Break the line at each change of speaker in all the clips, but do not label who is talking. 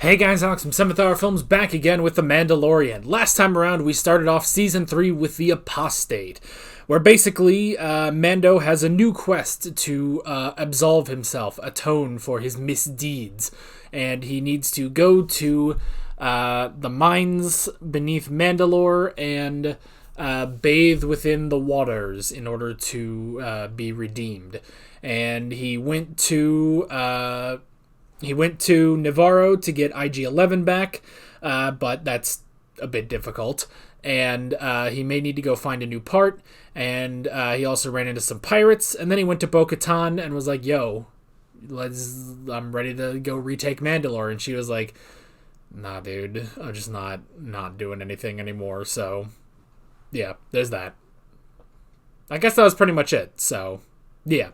Hey guys, Alex from 7th Hour Films back again with The Mandalorian. Last time around, we started off Season 3 with The Apostate, where basically Mando has a new quest to absolve himself, atone for his misdeeds, and he needs to go to the mines beneath Mandalore and bathe within the waters in order to be redeemed. And he went to Navarro to get IG-11 back, but that's a bit difficult. And he may need to go find a new part. And he also ran into some pirates. And then he went to Bo-Katan and was like, yo, I'm ready to go retake Mandalore. And she was like, nah, dude, I'm just not doing anything anymore. So, yeah, there's that. I guess that was pretty much it. So, yeah.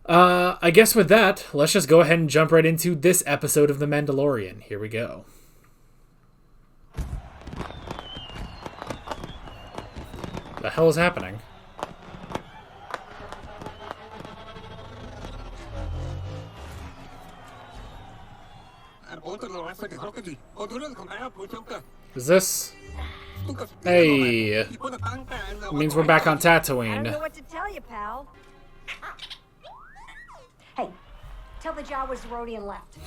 I guess with that, let's just go ahead and jump right into this episode of The Mandalorian. Here we go. The hell is happening? Is this? Hey, it means we're back on Tatooine.
I don't know what to tell you, pal. Hey, tell the Jawas the Rodian left.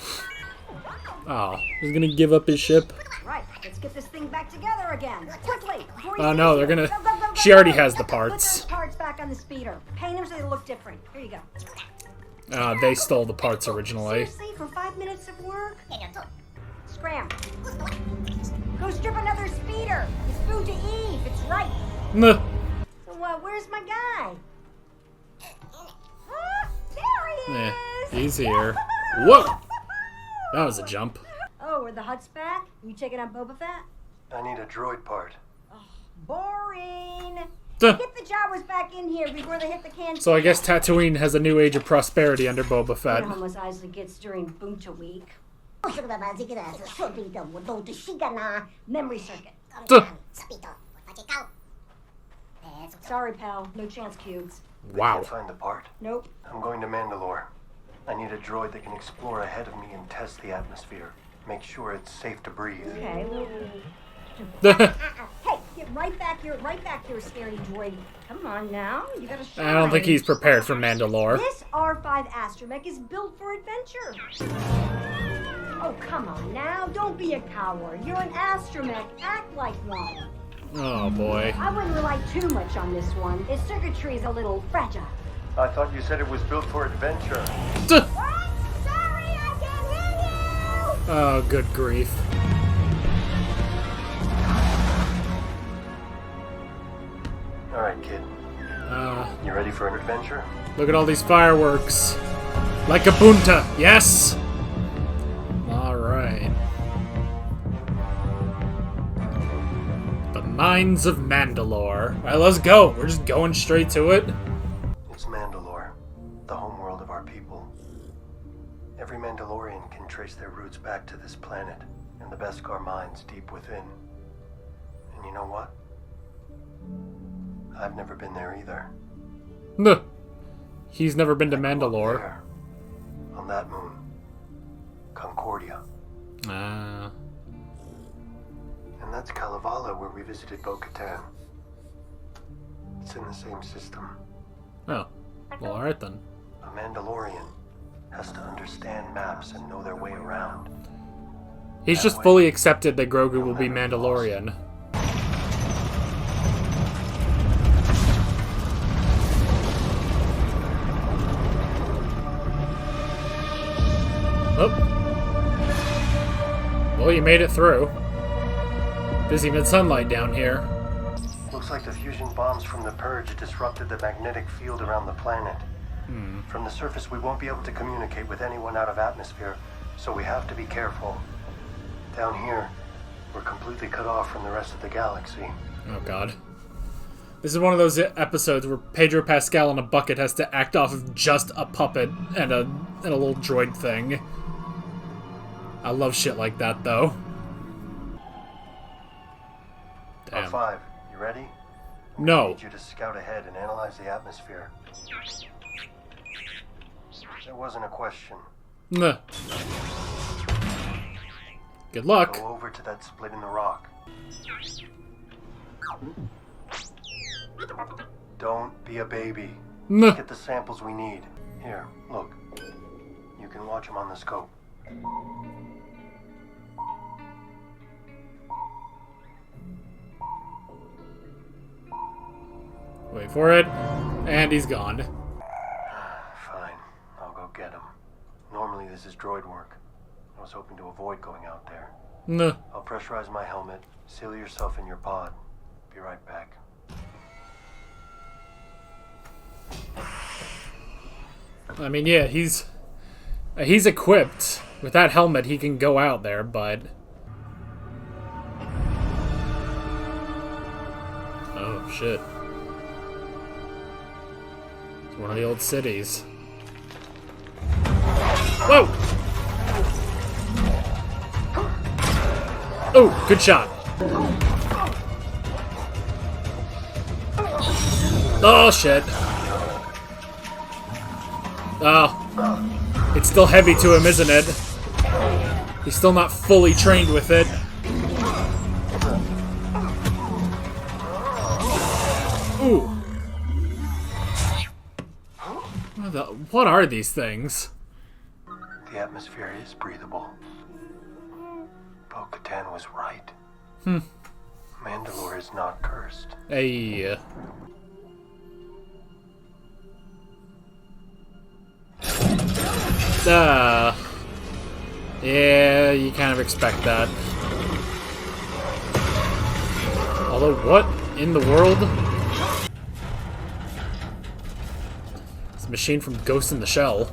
Oh, he's gonna give up his ship.
Right, let's get this thing back together again. Quickly!
Oh no, they're gonna... She already has the parts.
Put those parts back on the speeder. Paint them so they look different. Here you go.
They stole the parts originally.
Seriously, for 5 minutes of work? Scram. Go strip another speeder. It's food to Eve. It's right.
Nah.
So, where's my guy? There he is!
He's here. Whoa! That was a jump.
Oh, are the Hutts back? You checking out Boba Fett?
I need a droid part.
Oh, boring.
Duh.
Get the Jawas back in here before they hit the canteen.
So I guess Tatooine has a new age of prosperity under Boba Fett.
You know how much Isley gets during Bunta Week. Memory circuit.
Duh.
Sorry, pal. No chance cubes.
Wow.
Can't find the part.
Nope.
I'm going to Mandalore. I need a droid that can explore ahead of me and test the atmosphere. Make sure it's safe to breathe.
Okay. Hey, get right back here, scaredy droid. Come on now, you gotta shine.
I don't think he's prepared for Mandalore.
This R5 astromech is built for adventure. Oh, come on now, don't be a coward. You're an astromech. Act like one.
Oh boy.
I wouldn't rely too much on this one. Its circuitry is a little fragile.
I thought you said it was built for adventure.
Duh.
What? Sorry, I can't hear you!
Oh, good grief.
All right, kid. You ready for an adventure?
Look at all these fireworks. Like a bunta, yes? Alright. The Mines of Mandalore. Alright, let's go. We're just going straight to it.
It's Mandalore, the homeworld of our people. Every Mandalorian can trace their roots back to this planet and the Beskar mines deep within. And you know what? I've never been there either.
Nuh. He's never been to
I grew up
Mandalore.
there, on that moon. Concordia.
Ah.
And that's Kalevala, where we visited Bo-Katan. It's in the same system.
Oh. Well, alright then.
A Mandalorian has to understand maps and know their way around.
He's just fully accepted that Grogu will be Mandalorian. Oh. Well, you made it through. There's even sunlight down here.
Looks like the fusion bombs from the Purge disrupted the magnetic field around the planet. From the surface, we won't be able to communicate with anyone out of atmosphere, so we have to be careful. Down here, we're completely cut off from the rest of the galaxy.
Oh, God. This is one of those episodes where Pedro Pascal in a bucket has to act off of just a puppet and a little droid thing. I love shit like that, though. Damn.
R5, you ready?
No.
I need you to scout ahead and analyze the atmosphere. There wasn't a question.
Nah. Good luck.
Go over to that split in the rock. Don't be a baby.
Nah.
Get the samples we need. Here, look. You can watch them on the scope.
Wait for it. And he's gone.
Fine. I'll go get him. Normally this is droid work. I was hoping to avoid going out there.
Nah.
I'll pressurize my helmet. Seal yourself in your pod. Be right back.
I mean, yeah, he's equipped. With that helmet, he can go out there, but... Oh, shit. It's one of the old cities. Whoa! Oh, good shot. Oh, shit. Oh. It's still heavy to him, isn't it? He's still not fully trained with it. Ooh. What are these things?
The atmosphere is breathable. Bo-Katan was right. Mandalore is not cursed.
Hey. Yeah, you kind of expect that. Although, what in the world? It's a machine from Ghost in the Shell.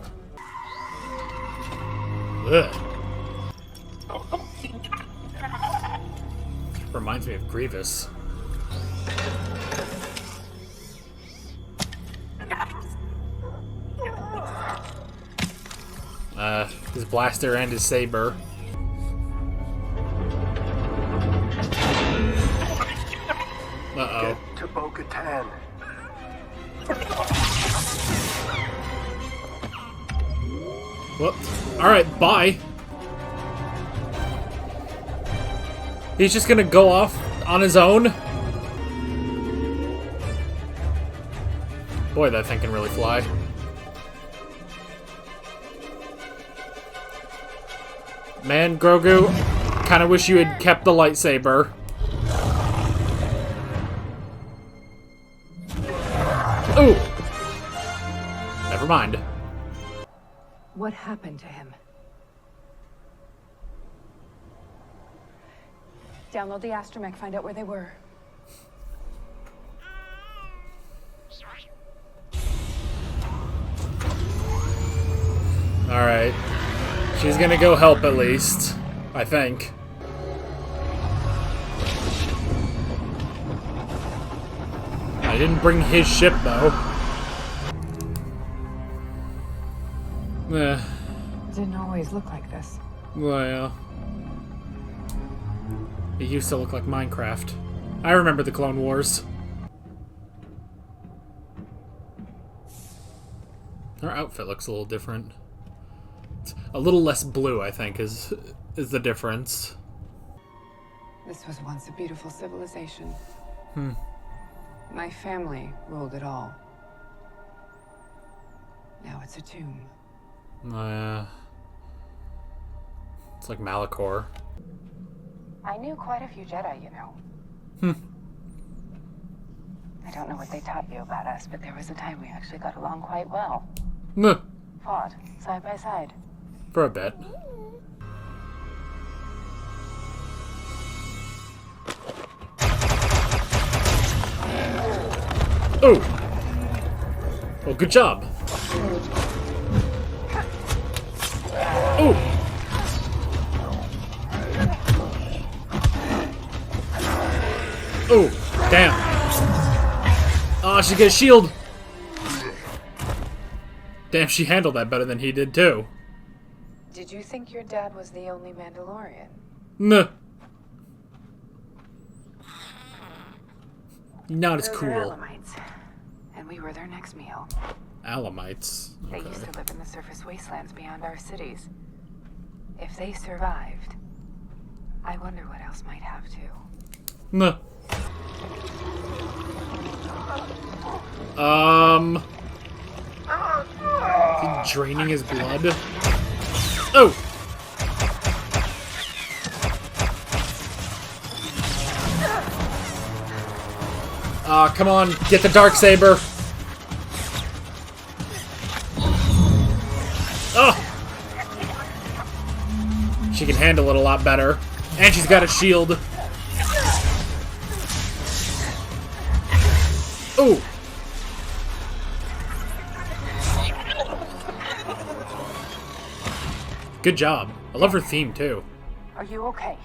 Ugh. Reminds me of Grievous. His blaster and his saber. Uh-oh.
Get to Bo-Katan.
Well, alright, bye. He's just gonna go off on his own? Boy, that thing can really fly. Man, Grogu, kinda wish you had kept the lightsaber. Ooh! Never mind.
What happened to him? Download the astromech, find out where they were.
Alright. She's gonna go help at least. I think. I didn't bring his ship though.
Didn't always look like this.
Well, yeah. It used to look like Minecraft. I remember the Clone Wars. Her outfit looks a little different. It's a little less blue, I think, is the difference.
This was once a beautiful civilization. My family ruled it all. Now it's a tomb.
It's like Malachor.
I knew quite a few Jedi, you know. I don't know what they taught you about us, but there was a time we actually got along quite well. Fought side by side.
For a bit. Oh! Well, good job. Oh! Oh, damn. Oh, she gets a shield. Damn, she handled that better than he did, too.
Did you think your dad was the only Mandalorian?
Nah. Not as
Those are
cool.
Alamites, and we were their next meal.
Alamites.
They
Okay.
used to live in the surface wastelands beyond our cities. If they survived, I wonder what else might have to.
Nah. Is he draining his blood? Oh! Come on, get the Darksaber! Oh! She can handle it a lot better. And she's got a shield. Ooh! Good job. I love her theme, too.
Are you okay?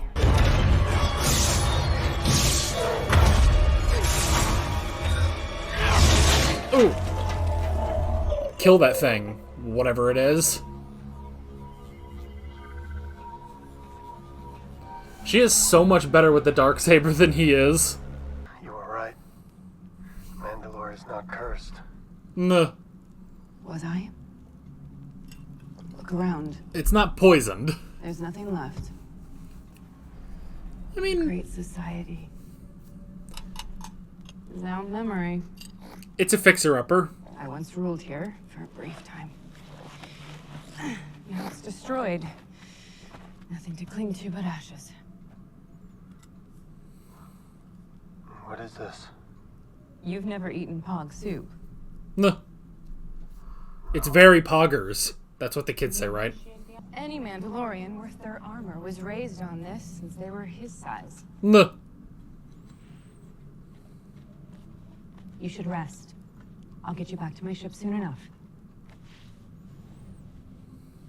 Ooh! Kill that thing. Whatever it is. She is so much better with the Darksaber than he is.
You were right. Mandalore is not cursed.
Nah.
Was I? Look around.
It's not poisoned.
There's nothing left.
I mean,
Great society. Without memory.
it's a fixer-upper.
I once ruled here for a brief time. Now it's destroyed. Nothing to cling to but ashes.
What is this?
You've never eaten pog soup.
Nah. It's very poggers. That's what the kids say, right?
Any Mandalorian worth their armor was raised on this since they were his size.
Nah.
You should rest. I'll get you back to my ship soon enough.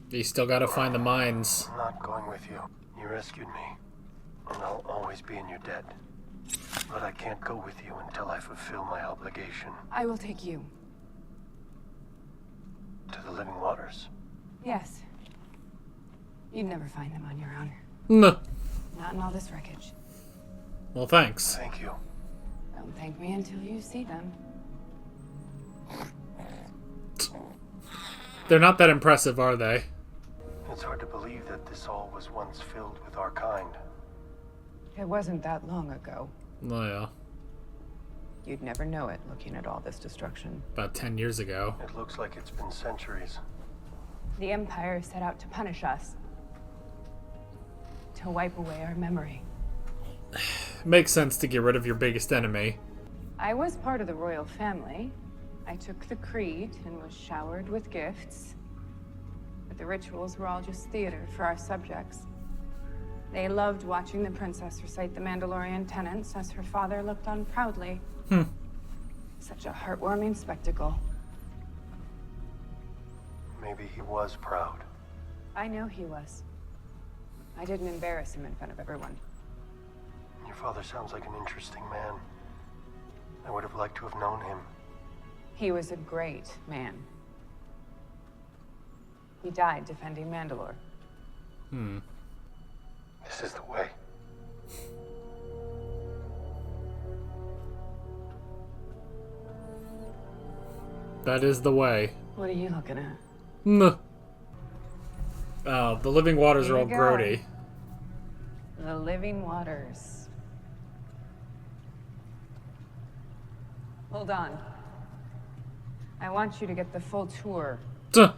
You still gotta find the mines.
I'm not going with you. You rescued me, and I'll always be in your debt. But I can't go with you until I fulfill my obligation
I will take you.
to the living waters.
Yes. You'd never find them on your own.
Nah.
Not in all this wreckage.
Well, thanks.
Thank you.
Don't thank me until you see them.
They're not that impressive, are they?
It's hard to believe that this all was once filled with our kind.
It wasn't that long ago.
Oh, yeah.
You'd never know it looking at all this destruction.
About 10 years ago.
It looks like it's been centuries.
The Empire set out to punish us. To wipe away our memory.
Makes sense to get rid of your biggest enemy.
I was part of the royal family. I took the creed and was showered with gifts. But the rituals were all just theater for our subjects. They loved watching the princess recite the Mandalorian tenets as her father looked on proudly. Such a heartwarming spectacle.
Maybe he was proud.
I know he was. I didn't embarrass him in front of everyone.
Your father sounds like an interesting man. I would have liked to have known him.
He was a great man. He died defending Mandalore.
This is the way.
That is the way.
What are you looking at?
Nah. Oh, the living waters
Here
are
you
all
go.
grody.
The living waters. Hold on. I want you to get the full tour.
Tuh.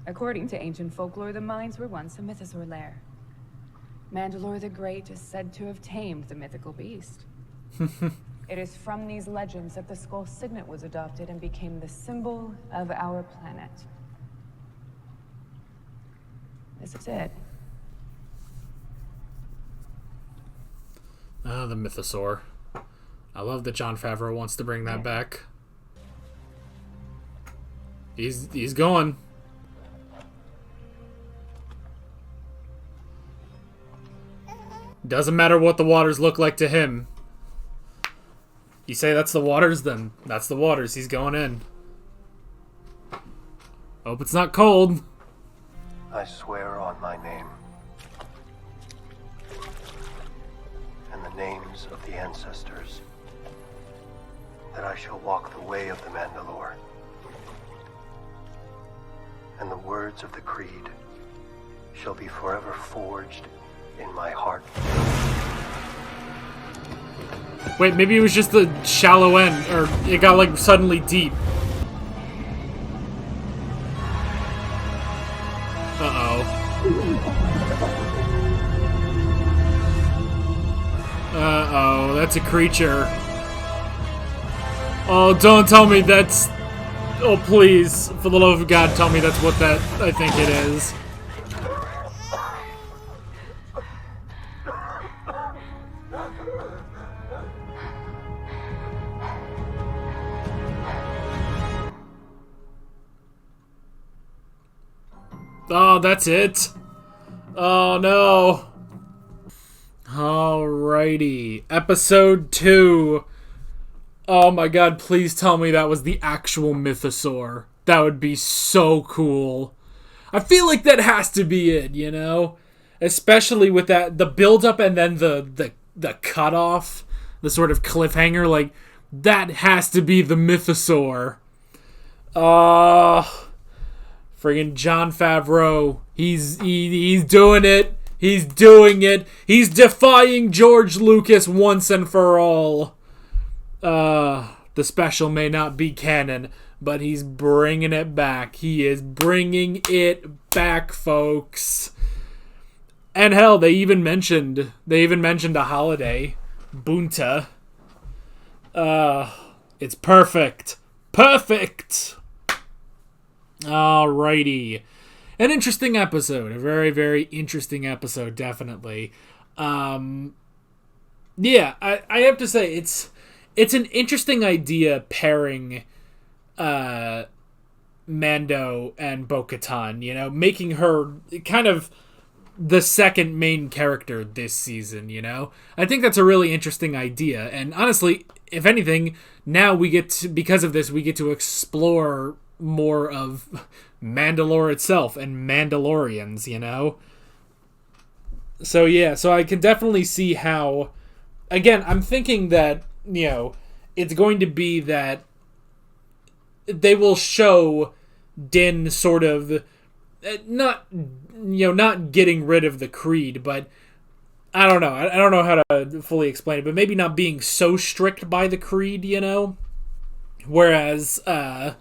According to ancient folklore, the mines were once a mythosaur lair. Mandalore the Great is said to have tamed the mythical beast. It is from these legends that the skull signet was adopted and became the symbol of our planet. This is it.
Ah, the mythosaur. I love that Jon Favreau wants to bring that back. He's going. Doesn't matter what the waters look like to him. You say that's the waters, then that's the waters. He's going in. Hope it's not cold.
I swear on my name and the names of the ancestors that I shall walk the way of the Mandalore, and the words of the creed shall be forever forged in my heart.
Wait, maybe it was just the shallow end, or it got, like, suddenly deep. Uh-oh. Uh-oh, that's a creature. Oh, don't tell me that's... Oh, please, for the love of God, tell me that's what that I think it is. Oh, that's it? Oh, no. Alrighty. Episode 2. Oh my god, please tell me that was the actual mythosaur. That would be so cool. I feel like that has to be it, you know? Especially with that, the build-up and then the cutoff, the sort of cliffhanger, like, that has to be the mythosaur. Friggin' Jon Favreau. He's doing it. He's doing it. He's defying George Lucas once and for all. The special may not be canon, but he's bringing it back. He is bringing it back, folks. And hell, they even mentioned a holiday, Bunta. It's perfect. Perfect. Alrighty. An interesting episode. A very, very interesting episode, definitely. Yeah, I have to say, it's an interesting idea pairing Mando and Bo-Katan, you know, making her kind of the second main character this season, you know? I think that's a really interesting idea, and honestly, if anything, now because of this, we get to explore more of Mandalore itself and Mandalorians, you know? So yeah, so I can definitely see how, again, I'm thinking that, you know, it's going to be that they will show Din sort of not getting rid of the creed, but I don't know. I don't know how to fully explain it, but maybe not being so strict by the creed, you know? Whereas I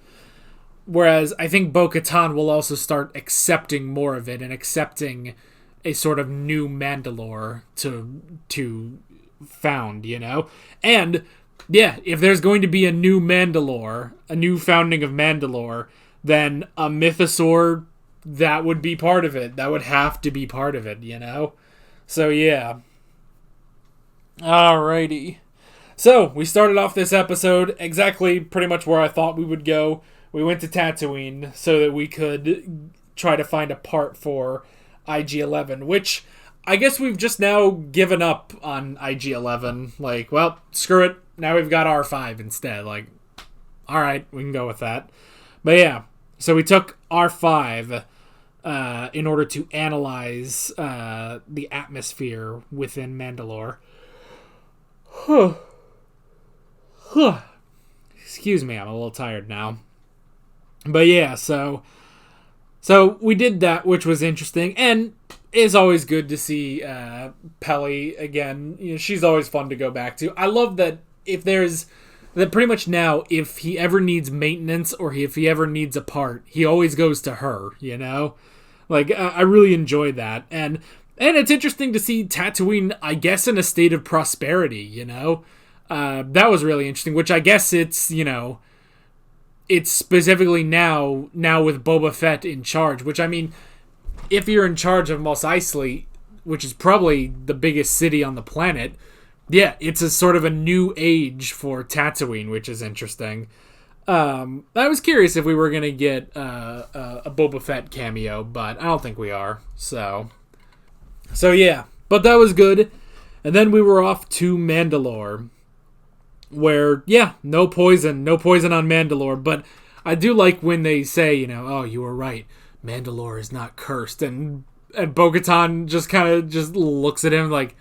think Bo-Katan will also start accepting more of it and accepting a sort of new Mandalore to found, you know? And yeah, if there's going to be a new Mandalore, a new founding of Mandalore, then a mythosaur, that would be part of it. That would have to be part of it, you know? So yeah. Alrighty. So, we started off this episode exactly pretty much where I thought we would go. We went to Tatooine so that we could try to find a part for IG-11, which I guess we've just now given up on IG-11. Like, well, screw it. Now we've got R5 instead. Like, alright, we can go with that. But yeah, so we took R5 in order to analyze the atmosphere within Mandalore. Excuse me, I'm a little tired now. But yeah, so we did that, which was interesting, and it's always good to see Peli again. You know, she's always fun to go back to. I love that that pretty much now, if he ever needs maintenance or if he ever needs a part, he always goes to her, you know? Like, I really enjoy that. And it's interesting to see Tatooine, I guess, in a state of prosperity, you know? That was really interesting, which I guess it's, you know, it's specifically now with Boba Fett in charge, which, I mean, if you're in charge of Mos Eisley, which is probably the biggest city on the planet, yeah, it's a sort of a new age for Tatooine, which is interesting. I was curious if we were going to get a Boba Fett cameo, but I don't think we are. So yeah, but that was good. And then we were off to Mandalore, where, yeah, no poison on Mandalore, but I do like when they say, you know, oh, you were right, Mandalore is not cursed, and Bo-Katan just kind of just looks at him like,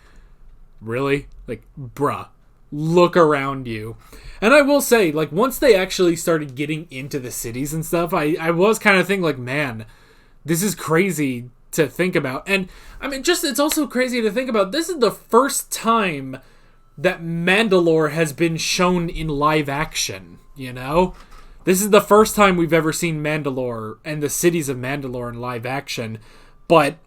really? Like, bruh, look around you. And I will say, like, once they actually started getting into the cities and stuff, I was kind of thinking, like, man, this is crazy to think about. And I mean, just it's also crazy to think about. This is the first time that Mandalore has been shown in live action, you know? This is the first time we've ever seen Mandalore and the cities of Mandalore in live action. But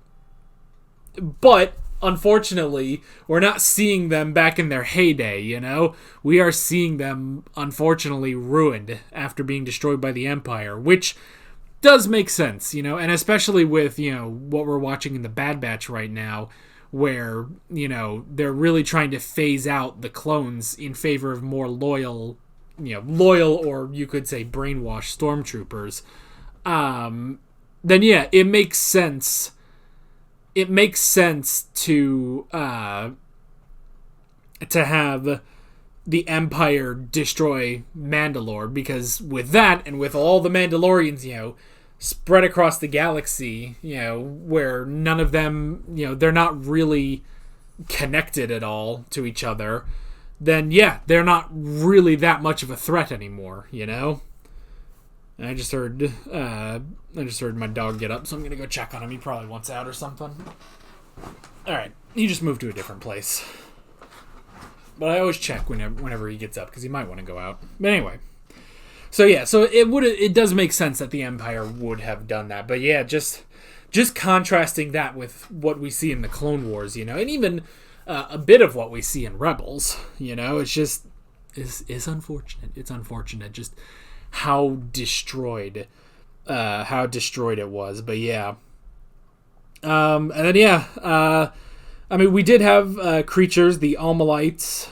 unfortunately, we're not seeing them back in their heyday, you know? We are seeing them, unfortunately, ruined after being destroyed by the Empire, which does make sense, you know? And especially with, you know, what we're watching in the Bad Batch right now, where, you know, they're really trying to phase out the clones in favor of more loyal or you could say brainwashed stormtroopers. Then yeah, it makes sense. It makes sense to have the Empire destroy Mandalore, because with that and with all the Mandalorians, you know, spread across the galaxy, you know, where none of them, you know, they're not really connected at all to each other, then yeah, they're not really that much of a threat anymore, you know? And I just heard my dog get up, so I'm gonna go check on him. He probably wants out or something. Alright, he just moved to a different place. But I always check whenever he gets up, because he might want to go out. But anyway. So yeah, so it does make sense that the Empire would have done that. But yeah, just contrasting that with what we see in the Clone Wars, you know, and even a bit of what we see in Rebels, you know, it's just is unfortunate. It's unfortunate just how destroyed it was. But yeah. And then yeah, I mean, we did have creatures, the Alamites,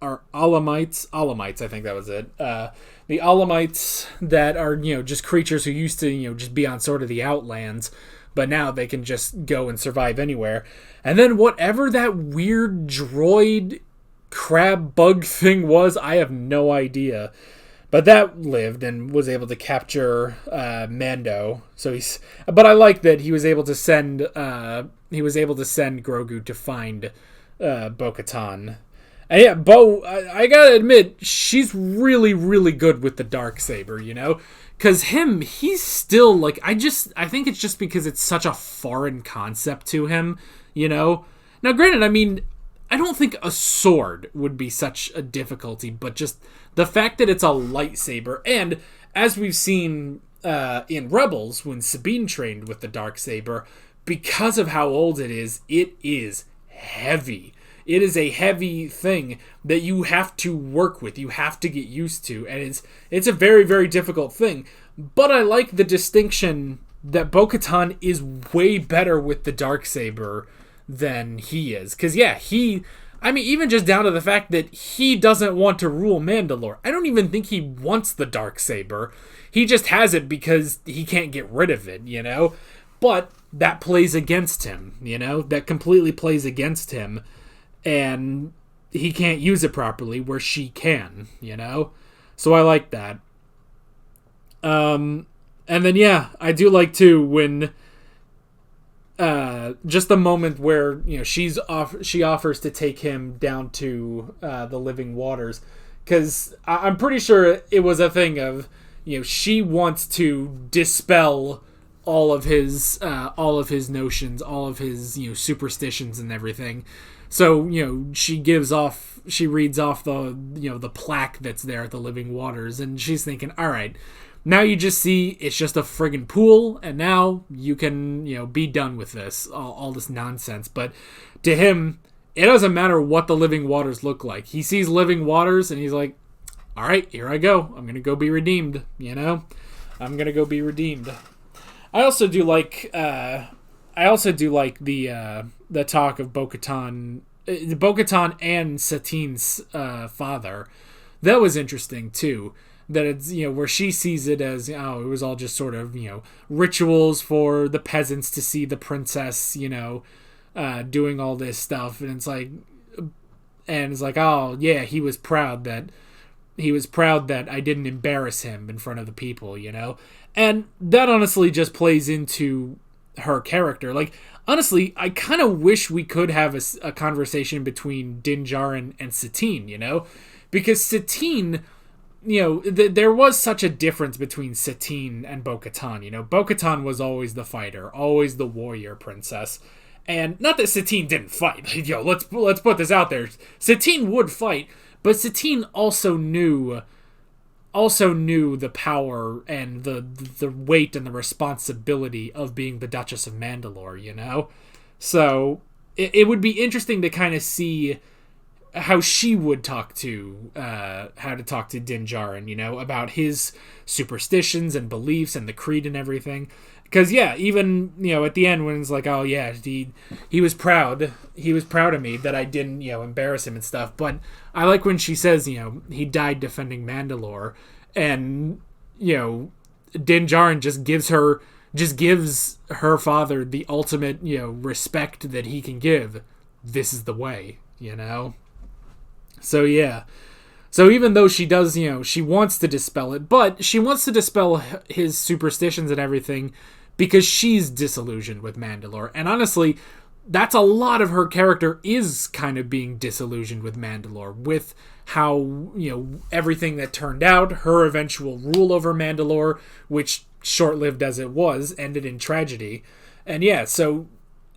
or Alamites, I think that was it. The Alamites that are, you know, just creatures who used to, you know, just be on sort of the Outlands, but now they can just go and survive anywhere. And then whatever that weird droid crab bug thing was, I have no idea. But that lived and was able to capture Mando. But I like that he was able to send Grogu to find Bo-Katan. And yeah, I gotta admit, she's really, really good with the Darksaber, you know? Because he's still, like, I think it's just because it's such a foreign concept to him, you know? Now, granted, I mean, I don't think a sword would be such a difficulty, but just the fact that it's a lightsaber, and as we've seen in Rebels, when Sabine trained with the Darksaber, because of how old it is heavy. It is a heavy thing that you have to work with, you have to get used to, and it's a very, very difficult thing. But I like the distinction that Bo-Katan is way better with the Darksaber than he is. Because, yeah, even just down to the fact that he doesn't want to rule Mandalore. I don't even think he wants the Darksaber. He just has it because he can't get rid of it, you know? But that plays against him, you know? That completely plays against him. And he can't use it properly where she can, you know? So I like that. And then, yeah, I do like, too, when... just the moment where, you know, she offers to take him down to the living waters, because I'm pretty sure it was a thing of, you know, she wants to dispel all of his notions, all of his, you know, superstitions and everything. So, you know, she reads off the, you know, the plaque that's there at the living waters, and she's thinking, all right, now you just see it's just a friggin' pool, and now you can, you know, be done with this, all this nonsense. But to him, it doesn't matter what the living waters look like. He sees living waters, and he's like, all right, here I go. I'm going to go be redeemed, you know? I'm going to go be redeemed. I also do like the talk of Bo-Katan and Satine's father. That was interesting, too. That it's, you know, where she sees it as, oh, it was all just sort of, you know, rituals for the peasants to see the princess, you know, doing all this stuff. And it's like, oh, yeah, he was proud that I didn't embarrass him in front of the people, you know? And that honestly just plays into her character. Like, honestly, I kind of wish we could have a conversation between Din Djarin and Satine, you know? Because Satine there was such a difference between Satine and Bo-Katan. Bo-Katan was always the fighter, always the warrior princess. And not that Satine didn't fight. Let's put this out there. Satine would fight, but Satine also knew the power and the weight and the responsibility of being the Duchess of Mandalore, So it would be interesting to kind of see how she would talk to Din Djarin, about his superstitions and beliefs and the creed and everything. Because, yeah, even, at the end when it's like, oh, yeah, he was proud. He was proud of me that I didn't, embarrass him and stuff. But I like when she says, he died defending Mandalore. And, Din Djarin just gives her father the ultimate, respect that he can give. This is the way, So, yeah. So even though she does, she wants to dispel it, but she wants to dispel his superstitions and everything because she's disillusioned with Mandalore. And honestly, that's a lot of her character is kind of being disillusioned with Mandalore, with how, everything that turned out, her eventual rule over Mandalore, which short-lived as it was, ended in tragedy. And yeah, so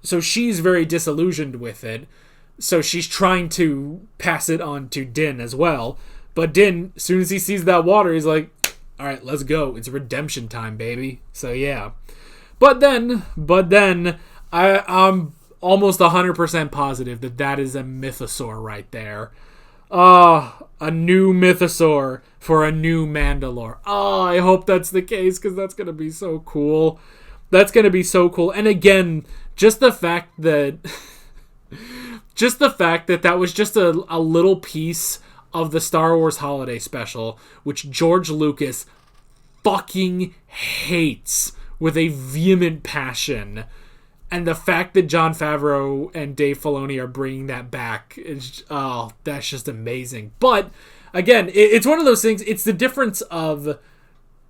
she's very disillusioned with it. So she's trying to pass it on to Din as well. But Din, as soon as he sees that water, he's like, all right, let's go. It's redemption time, baby. So yeah. But then, I'm almost 100% positive that is a mythosaur right there. A new mythosaur for a new Mandalore. I hope that's the case, because that's going to be so cool. That's going to be so cool. And again, just the fact that that was just a little piece of the Star Wars Holiday Special, which George Lucas fucking hates with a vehement passion. And the fact that Jon Favreau and Dave Filoni are bringing that back is, that's just amazing. But again, it's one of those things. It's the difference of,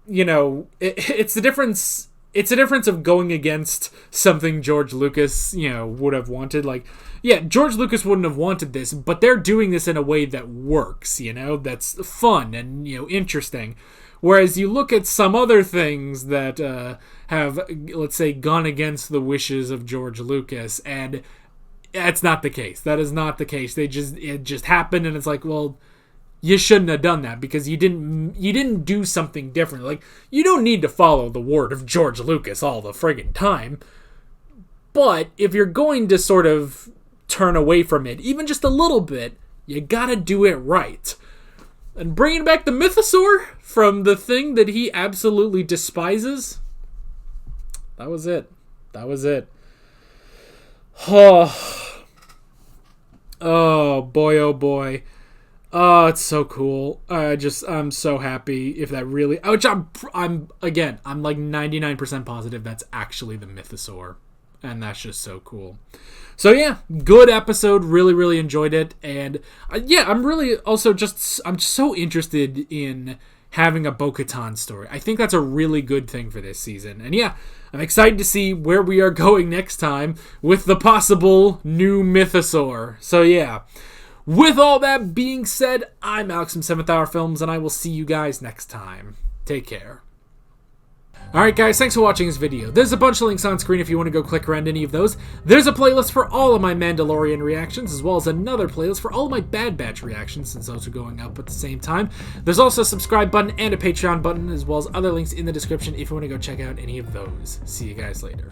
it's the difference. It's a difference of going against something George Lucas, would have wanted. Like, yeah, George Lucas wouldn't have wanted this, but they're doing this in a way that works, that's fun and, interesting. Whereas you look at some other things that have, let's say, gone against the wishes of George Lucas, and that's not the case. That is not the case. It just happened, and it's like, well, you shouldn't have done that because you didn't do something different. Like, you don't need to follow the word of George Lucas all the friggin' time. But if you're going to sort of turn away from it, even just a little bit, you gotta do it right. And bringing back the mythosaur from the thing that he absolutely despises, that was it. Oh boy, oh boy. Oh, it's so cool. I'm so happy if that really, which I'm like 99% positive that's actually the mythosaur. And that's just so cool. So yeah, good episode. Really, really enjoyed it. And yeah, I'm really also I'm so interested in having a Bo-Katan story. I think that's a really good thing for this season. And yeah, I'm excited to see where we are going next time with the possible new mythosaur. So yeah, with all that being said, I'm Alex from 7th Hour Films, and I will see you guys next time. Take care. Alright guys, thanks for watching this video. There's a bunch of links on screen if you want to go click around any of those. There's a playlist for all of my Mandalorian reactions, as well as another playlist for all of my Bad Batch reactions, since those are going up at the same time. There's also a subscribe button and a Patreon button, as well as other links in the description if you want to go check out any of those. See you guys later.